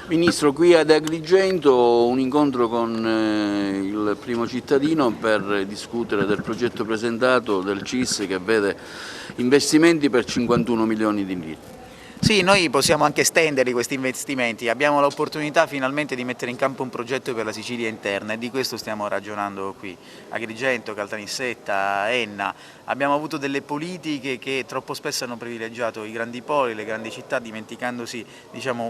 Ministro, qui ad Agrigento un incontro con il primo cittadino per discutere del progetto presentato del CIS che vede investimenti per 51 milioni di lire. Sì, noi possiamo anche estenderli questi investimenti, abbiamo l'opportunità finalmente di mettere in campo un progetto per la Sicilia interna e di questo stiamo ragionando qui. Agrigento, Caltanissetta, Enna, abbiamo avuto delle politiche che troppo spesso hanno privilegiato i grandi poli, le grandi città, dimenticandosi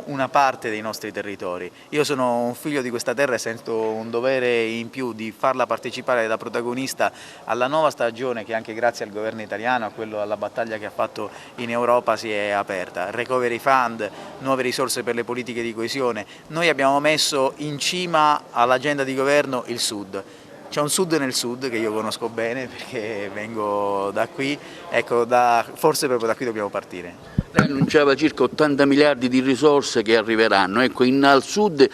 una parte dei nostri territori. Io sono un figlio di questa terra e sento un dovere in più di farla partecipare da protagonista alla nuova stagione che anche grazie al governo italiano, alla battaglia che ha fatto in Europa si è aperta. Recovery Fund, nuove risorse per le politiche di coesione. Noi abbiamo messo in cima all'agenda di governo il Sud. C'è un Sud nel Sud che io conosco bene perché vengo da qui, ecco, forse proprio da qui dobbiamo partire. Lei annunciava circa 80 miliardi di risorse che arriveranno, ecco, al Sud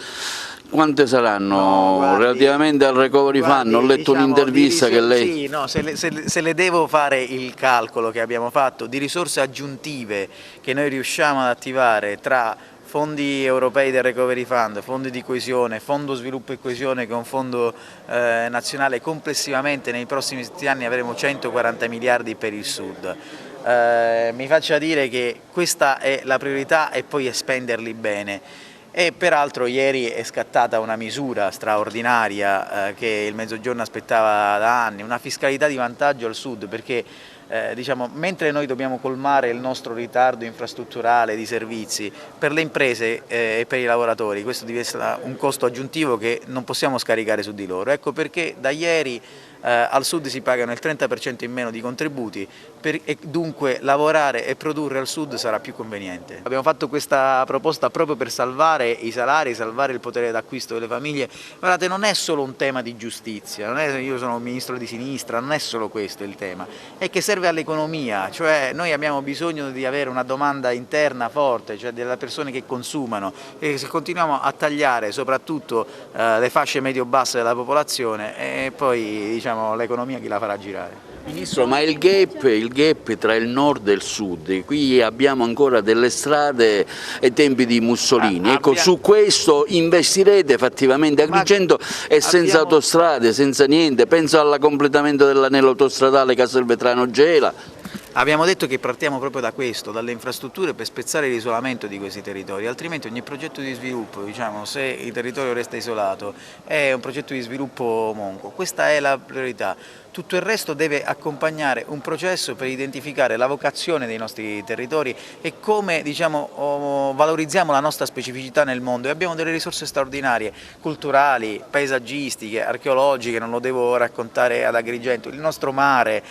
quante saranno? No, guardi, relativamente al Recovery Fund? Ho letto un'intervista che lei... Sì, no, se le devo fare il calcolo che abbiamo fatto di risorse aggiuntive che noi riusciamo ad attivare tra fondi europei del Recovery Fund, fondi di coesione, fondo sviluppo e coesione che è un fondo nazionale, complessivamente nei prossimi 7 anni avremo 140 miliardi per il Sud. Mi faccia dire che questa è la priorità e poi è spenderli bene. E peraltro ieri è scattata una misura straordinaria che il Mezzogiorno aspettava da anni, una fiscalità di vantaggio al Sud, perché mentre noi dobbiamo colmare il nostro ritardo infrastrutturale di servizi, per le imprese e per i lavoratori questo diventa un costo aggiuntivo che non possiamo scaricare su di loro. Ecco perché da ieri al Sud si pagano il 30% in meno di contributi e dunque lavorare e produrre al Sud sarà più conveniente. Abbiamo fatto questa proposta proprio per salvare i salari, salvare il potere d'acquisto delle famiglie. Guardate, non è solo un tema di giustizia, io sono un ministro di sinistra, non è solo questo il tema, è che serve all'economia, cioè noi abbiamo bisogno di avere una domanda interna forte, cioè delle persone che consumano, e se continuiamo a tagliare soprattutto le fasce medio-basse della popolazione e poi l'economia chi la farà girare? Ministro, ma il gap tra il nord e il sud, qui abbiamo ancora delle strade ai tempi di Mussolini, ecco, su questo investirete effettivamente? Agrigento è senza autostrade, senza niente, penso al completamento dell'anello autostradale Castelvetrano-Gela. Abbiamo detto che partiamo proprio da questo, dalle infrastrutture per spezzare l'isolamento di questi territori, altrimenti ogni progetto di sviluppo, se il territorio resta isolato, è un progetto di sviluppo monco. Questa è la priorità. Tutto il resto deve accompagnare un processo per identificare la vocazione dei nostri territori e come valorizziamo la nostra specificità nel mondo. E abbiamo delle risorse straordinarie, culturali, paesaggistiche, archeologiche, non lo devo raccontare ad Agrigento, il nostro mare.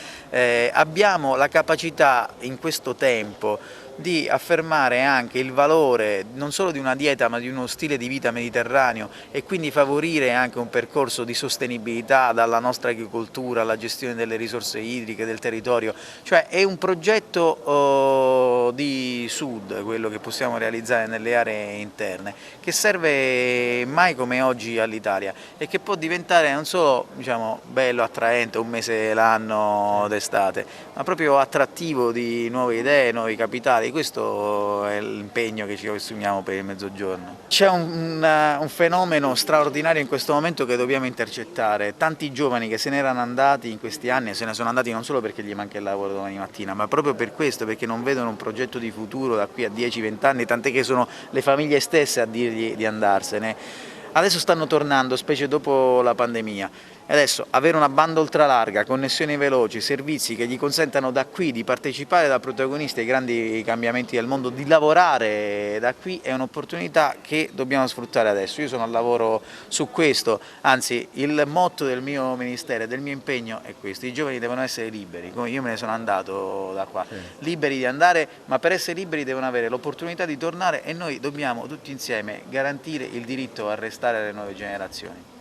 Abbiamo la capacità in questo tempo di affermare anche il valore non solo di una dieta ma di uno stile di vita mediterraneo e quindi favorire anche un percorso di sostenibilità dalla nostra agricoltura alla gestione delle risorse idriche, del territorio, cioè è un progetto di sud quello che possiamo realizzare nelle aree interne che serve mai come oggi all'Italia e che può diventare non solo bello, attraente un mese l'anno d'estate, ma proprio attrattivo di nuove idee, nuovi capitali. Questo è l'impegno che ci assumiamo per il Mezzogiorno. C'è un fenomeno straordinario in questo momento che dobbiamo intercettare. Tanti giovani che se ne erano andati in questi anni, se ne sono andati non solo perché gli manca il lavoro domani mattina, ma proprio per questo, perché non vedono un progetto di futuro da qui a 10-20 anni, tant'è che sono le famiglie stesse a dirgli di andarsene. Adesso stanno tornando, specie dopo la pandemia. E adesso avere una banda ultralarga, connessioni veloci, servizi che gli consentano da qui di partecipare da protagonisti ai grandi cambiamenti del mondo, di lavorare da qui è un'opportunità che dobbiamo sfruttare adesso. Io sono al lavoro su questo, anzi il motto del mio ministero e del mio impegno è questo: i giovani devono essere liberi, come io me ne sono andato da qua, liberi di andare, ma per essere liberi devono avere l'opportunità di tornare e noi dobbiamo tutti insieme garantire il diritto a restare alle nuove generazioni.